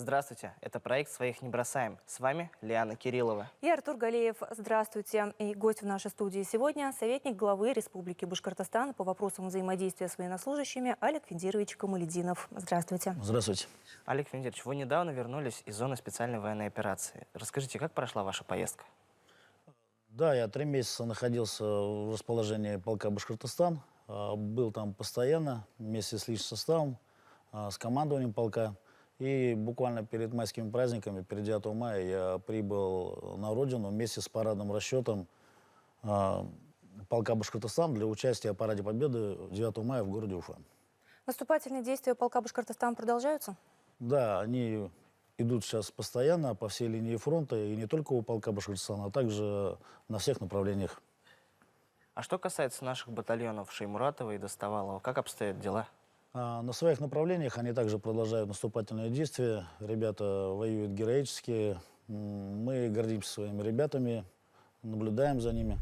Здравствуйте, это проект «Своих не бросаем». С вами Лиана Кириллова. И Артур Галеев. Здравствуйте. И гость в нашей студии сегодня советник главы Республики Башкортостан по вопросам взаимодействия с военнослужащими Алик Фендирович Камалетдинов. Здравствуйте. Здравствуйте. Алик Фендирович, вы недавно вернулись из зоны специальной военной операции. Расскажите, как прошла ваша поездка? Да, я 3 месяца находился в расположении полка Башкортостан. Был там постоянно, вместе с личным составом, с командованием полка. И буквально перед майскими праздниками, перед 9 мая, я прибыл на родину вместе с парадным расчетом полка Башкортостан для участия в Параде Победы 9 мая в городе Уфа. Наступательные действия полка Башкортостан продолжаются? Да, они идут сейчас постоянно по всей линии фронта, и не только у полка Башкортостана, а также на всех направлениях. А что касается наших батальонов Шеймуратова и Доставалова, как обстоят дела? На своих направлениях они также продолжают наступательные действия. Ребята воюют героически. Мы гордимся своими ребятами, наблюдаем за ними.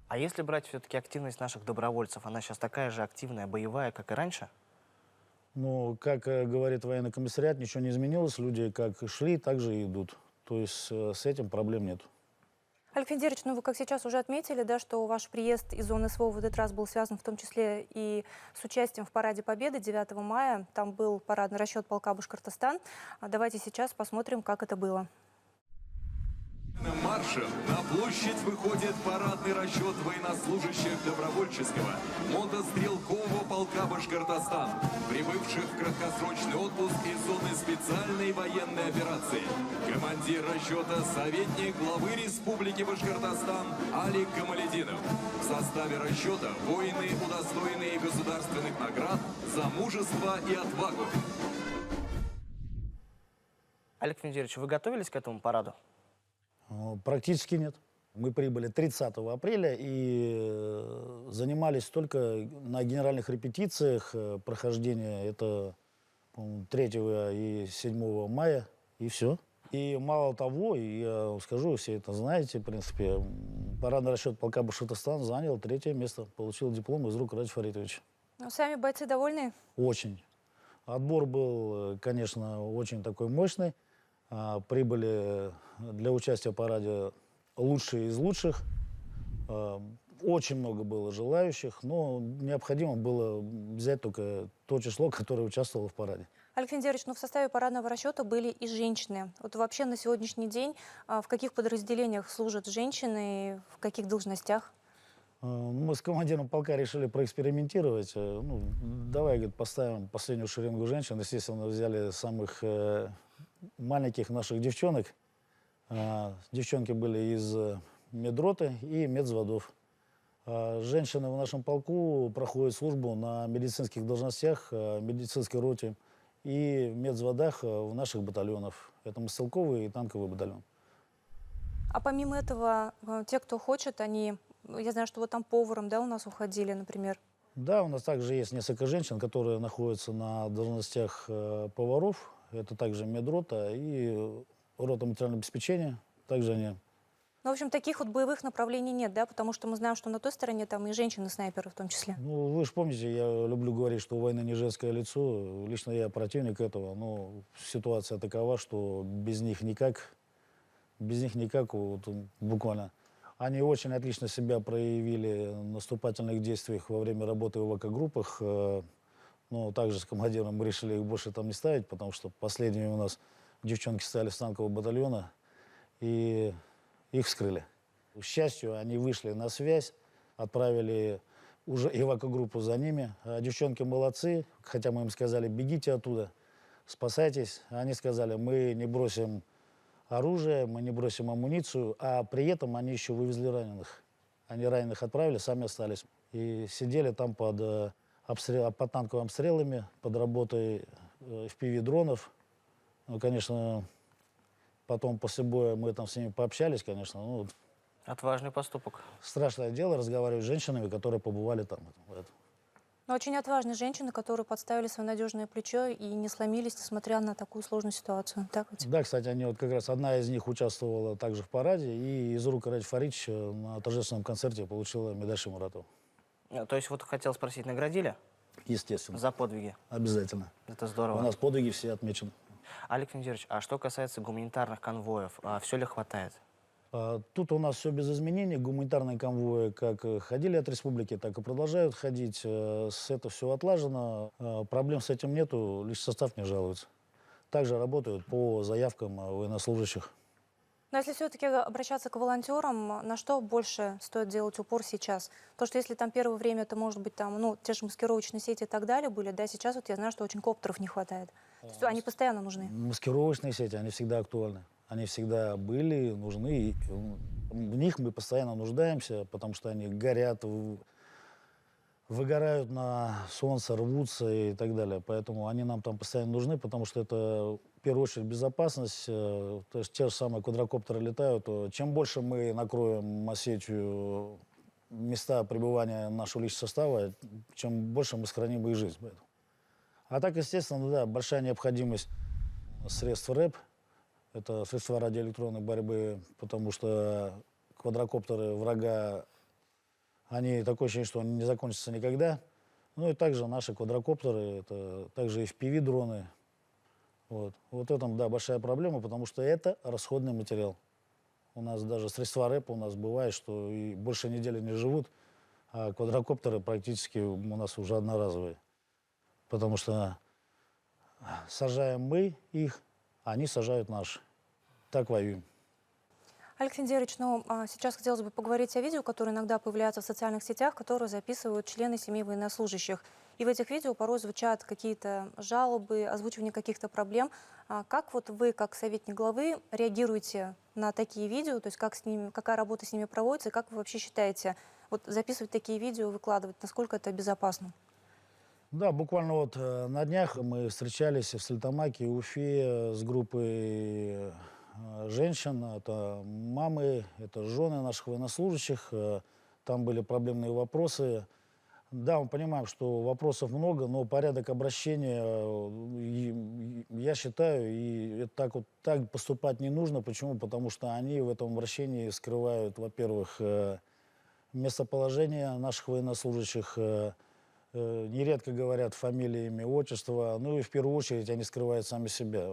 А если брать все-таки активность наших добровольцев, она сейчас такая же активная, боевая, как и раньше? Ну, как говорит военный комиссариат, ничего не изменилось. Люди как шли, так же и идут. То есть с этим проблем нет. Алик Фендирович, ну вы как сейчас уже отметили, да, что ваш приезд из зоны СВО в этот раз был связан в том числе и с участием в Параде Победы 9 мая. Там был парадный расчет полка Башкортостан. Давайте сейчас посмотрим, как это было. Маршем на площадь выходит парадный расчет военнослужащих добровольческого мотострелкового полка Башкортостан, прибывших в краткосрочный отпуск из зоны специальной военной операции. Командир расчета — советник главы Республики Башкортостан Алик Камалетдинов. В составе расчета воины, удостоенные государственных наград за мужество и отвагу. Алик Фендирович, вы готовились к этому параду? Практически нет. Мы прибыли 30 апреля и занимались только на генеральных репетициях прохождения. Это 3 и 7 мая, и все. И мало того, я скажу, все это знаете, в принципе, парадный расчет полка Башкортостан занял 3-е место, получил диплом из рук Раджа Фаритовича. Ну, сами бойцы довольны? Очень. Отбор был, конечно, очень такой мощный. Прибыли для участия в параде лучшие из лучших. Очень много было желающих, но необходимо было взять только то число, которое участвовало в параде. Алик Фендирович, ну в составе парадного расчета были и женщины. Вот вообще на сегодняшний день в каких подразделениях служат женщины, в каких должностях? Мы с командиром полка решили проэкспериментировать. Ну, давай, говорит, поставим последнюю шеренгу женщин. Естественно, взяли самых маленьких наших девчонок. Девчонки были из медроты и медвзводов. Женщины в нашем полку проходят службу на медицинских должностях, медицинской роте и в медвзводах в наших батальонах. Это мотострелковый и танковый батальон. А помимо этого, те, кто хочет, они, я знаю, что вот там поваром, да, у нас уходили, например. Да, у нас также есть несколько женщин, которые находятся на должностях поваров. Это также медрота и рота материального обеспечения. Также они. Ну, в общем, таких вот боевых направлений нет, да? Потому что мы знаем, что на той стороне там и женщины-снайперы в том числе. Ну, вы же помните, я люблю говорить, что война не женское лицо. Лично я противник этого. Но ситуация такова, что без них никак, вот, буквально. Они очень отлично себя проявили в наступательных действиях во время работы в ВК-группах. Но также с командиром мы решили их больше там не ставить, потому что последними у нас девчонки стояли с танкового батальона, и их вскрыли. К счастью, они вышли на связь, отправили уже эвакогруппу за ними. А девчонки молодцы, хотя мы им сказали, бегите оттуда, спасайтесь. Они сказали, мы не бросим оружие, мы не бросим амуницию, а при этом они еще вывезли раненых. Они раненых отправили, сами остались. И сидели там под танковыми обстрелами, под работой FPV-дронов. Ну, конечно, потом после боя мы там с ними пообщались, конечно. Ну, Отважный поступок. страшное дело разговаривать с женщинами, которые побывали там. Но очень отважные женщины, которые подставили свое надежное плечо и не сломились, несмотря на такую сложную ситуацию. Так ведь? Да, кстати, они вот как раз одна из них участвовала также в параде, и из рук Раджа Фаритовича на торжественном концерте получила медаль Шеймуратова. То есть вот хотел спросить, наградили? Естественно. За подвиги? Обязательно. Это здорово. У нас подвиги все отмечены. Алексей Венедирович, а что касается гуманитарных конвоев, все ли хватает? Тут у нас все без изменений. Гуманитарные конвои как ходили от республики, так и продолжают ходить. Это все отлажено. Проблем с этим нету, лишь состав не жалуется. Также работают по заявкам военнослужащих. Но если все-таки обращаться к волонтерам, на что больше стоит делать упор сейчас? То, что если там первое время это может быть там, ну, те же маскировочные сети и так далее были, да, сейчас вот я знаю, что очень коптеров не хватает. То есть они постоянно нужны. Маскировочные сети, они всегда актуальны. Они всегда были, нужны. И в них мы постоянно нуждаемся, потому что они горят, выгорают на солнце, рвутся и так далее. Поэтому они нам там постоянно нужны, потому что это в первую очередь безопасность. То есть те же самые квадрокоптеры летают. Чем больше мы накроем сетью места пребывания нашего личного состава, чем больше мы сохраним их жизнь. Поэтому. А так, естественно, да, большая необходимость средств РЭП. Это средства радиоэлектронной борьбы, потому что квадрокоптеры врага, они такое ощущение, что они не закончатся никогда. Ну и также наши квадрокоптеры, это также FPV-дроны. Вот это, да, большая проблема, потому что это расходный материал. У нас даже средства РЭП у нас бывает, что и больше недели не живут, а квадрокоптеры практически у нас уже одноразовые. Потому что сажаем мы их, а они сажают наши. Так воюем. Алексей Венедирович, ну, сейчас хотелось бы поговорить о видео, которые иногда появляются в социальных сетях, которые записывают члены семьи военнослужащих. И в этих видео порой звучат какие-то жалобы, озвучивание каких-то проблем. Как вот вы, как советник главы, реагируете на такие видео? То есть как с ними, какая работа с ними проводится? И как вы вообще считаете, вот записывать такие видео, выкладывать, насколько это безопасно? Да, буквально вот на днях мы встречались в Стерлитамаке и Уфе с группой женщин. Это мамы, это жены наших военнослужащих. Там были проблемные вопросы. Да, мы понимаем, что вопросов много, но порядок обращения, я считаю, и так поступать не нужно. Почему? Потому что они в этом обращении скрывают, во-первых, местоположение наших военнослужащих, нередко говорят фамилии, имя, отчество, ну и в первую очередь они скрывают сами себя.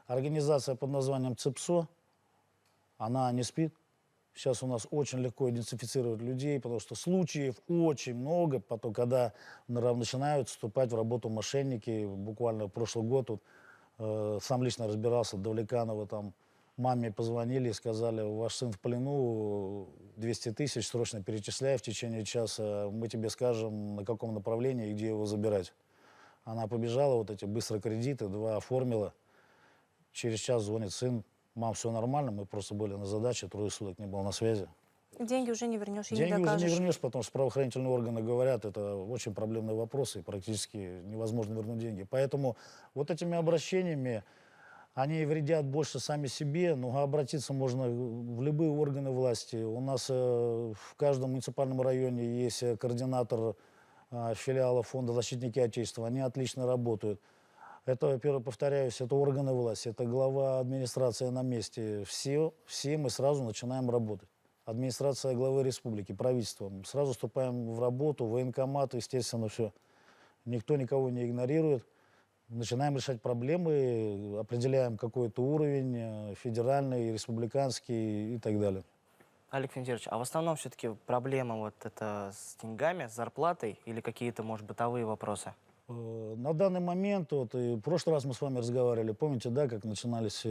Организация под названием ЦИПСО, она не спит. Сейчас у нас очень легко идентифицировать людей, потому что случаев очень много, потом, когда начинают вступать в работу мошенники. Буквально прошлый год сам лично разбирался, Давлеканова, там маме позвонили и сказали: ваш сын в плену, 200 тысяч срочно перечисляй, в течение часа мы тебе скажем, на каком направлении и где его забирать. Она побежала, вот эти быстрые кредиты, 2 оформила. Через час звонит сын: мам, все нормально, мы просто были на задаче, 3 суток не был на связи. Деньги уже не вернешь и не Деньги уже докажешь. не вернешь, потому что правоохранительные органы говорят, это очень проблемные вопросы, и практически невозможно вернуть деньги. Поэтому вот этими обращениями они вредят больше сами себе, но обратиться можно в любые органы власти. У нас в каждом муниципальном районе есть координатор филиала фонда «Защитники Отечества». Они отлично работают. Это, во-первых, повторяюсь, это органы власти, это глава администрации на месте. Все мы сразу начинаем работать. Администрация главы республики, правительство. Сразу вступаем в работу, военкомат, естественно, все. Никто никого не игнорирует. Начинаем решать проблемы, определяем какой-то уровень, федеральный, республиканский и так далее. Алексей Венедирович, а в основном все-таки проблема вот это с деньгами, с зарплатой или какие-то, может, бытовые вопросы? На данный момент, вот и в прошлый раз мы с вами разговаривали, помните, да, как начинались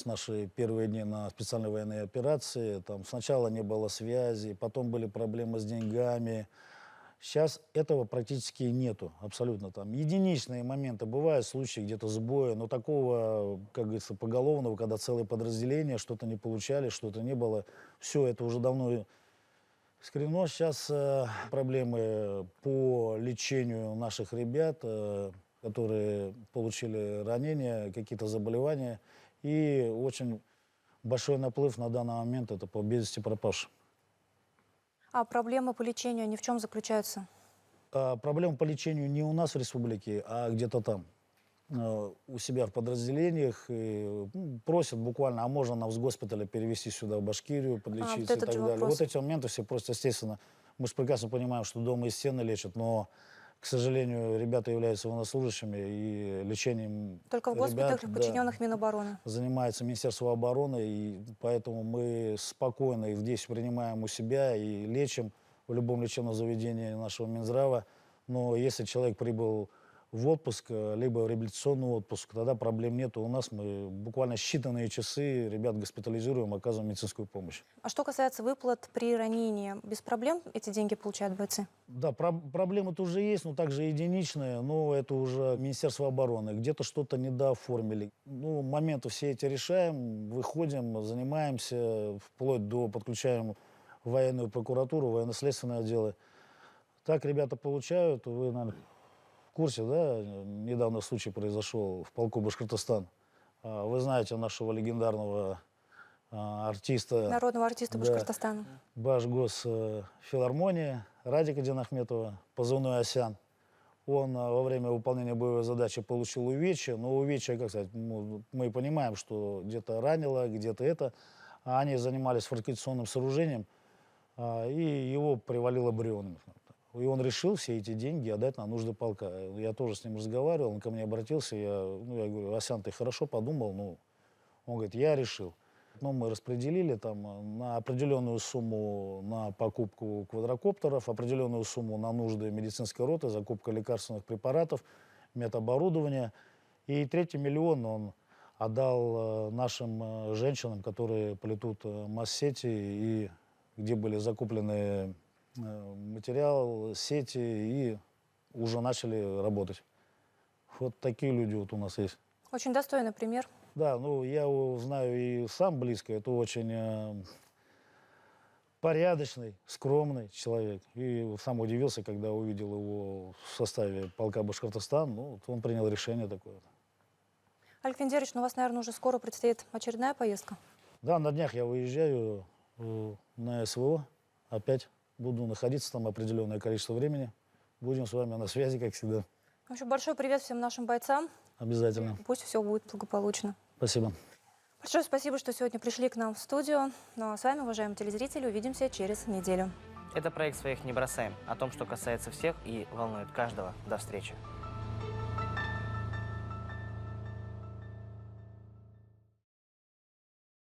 наши первые дни на специальной военной операции, там сначала не было связи, потом были проблемы с деньгами. Сейчас этого практически нету, абсолютно. Там единичные моменты бывают, случаи где-то сбоя, но такого, как говорится, поголовного, когда целые подразделения что-то не получали, что-то не было, все это уже давно искоренено. Сейчас проблемы по лечению наших ребят, которые получили ранения, какие-то заболевания, и очень большой наплыв на данный момент это по без вести пропавшим. А проблемы по лечению, они в чем заключаются? Проблема по лечению не у нас в республике, а где-то там, у себя в подразделениях. И, просят буквально, а можно нас с госпиталя перевести сюда, в Башкирию, подлечиться вот и этот так же далее. вопрос. Вот эти моменты все просто, естественно, мы же прекрасно понимаем, что дома и стены лечат, но К сожалению, ребята являются военнослужащими, и лечением Только в госпиталях, ребят, подчиненных Минобороны. занимается Министерство обороны, и поэтому мы спокойно их здесь принимаем у себя и лечим в любом лечебном заведении нашего Минздрава. Но если человек прибыл в отпуск, либо в реабилитационный отпуск, тогда проблем нет. У нас мы буквально считанные часы ребят госпитализируем, оказываем медицинскую помощь. А что касается выплат при ранении, без проблем эти деньги получают бойцы? Да, проблемы тоже есть, но также единичные, но это уже Министерство обороны. Где-то что-то недооформили. Ну, моменты все эти решаем, выходим, занимаемся, вплоть до подключаем военную прокуратуру, военно-следственные отделы. Так ребята получают, вы, наверное, в курсе, да, недавно случай произошел в полку Башкортостан. Вы знаете нашего легендарного артиста, Народного артиста да, Башкортостана. Башгос филармонии Радика Динахметова, позывной Осян. Он во время выполнения боевой задачи получил увечья, но увечья, как сказать, мы понимаем, что где-то ранило, где-то это. А они занимались фортификационным сооружением, и его привалило бревнами. И он решил все эти деньги отдать на нужды полка. Я тоже с ним разговаривал, он ко мне обратился, я говорю: Осян, ты хорошо подумал? Ну, он говорит: я решил. Ну, мы распределили там на определенную сумму на покупку квадрокоптеров, определенную сумму на нужды медицинской роты, закупка лекарственных препаратов, медоборудования. И 3 миллион он отдал нашим женщинам, которые плетут масс-сети, и где были закуплены материал, сети, и уже начали работать. Вот такие люди вот у нас есть. Очень достойный пример. Да, ну я его знаю и сам близко. Это очень порядочный, скромный человек. И сам удивился, когда увидел его в составе полка Башкортостан. Ну, вот он принял решение такое. Олег Фендерович, ну, у вас, наверное, уже скоро предстоит очередная поездка. Да, на днях я выезжаю на СВО. Опять буду находиться там определенное количество времени. Будем с вами на связи, как всегда. В общем, большой привет всем нашим бойцам. Обязательно. Пусть все будет благополучно. Спасибо. Большое спасибо, что сегодня пришли к нам в студию. Ну а с вами, уважаемые телезрители, увидимся через неделю. Это проект «Своих не бросаем», о том, что касается всех и волнует каждого. До встречи.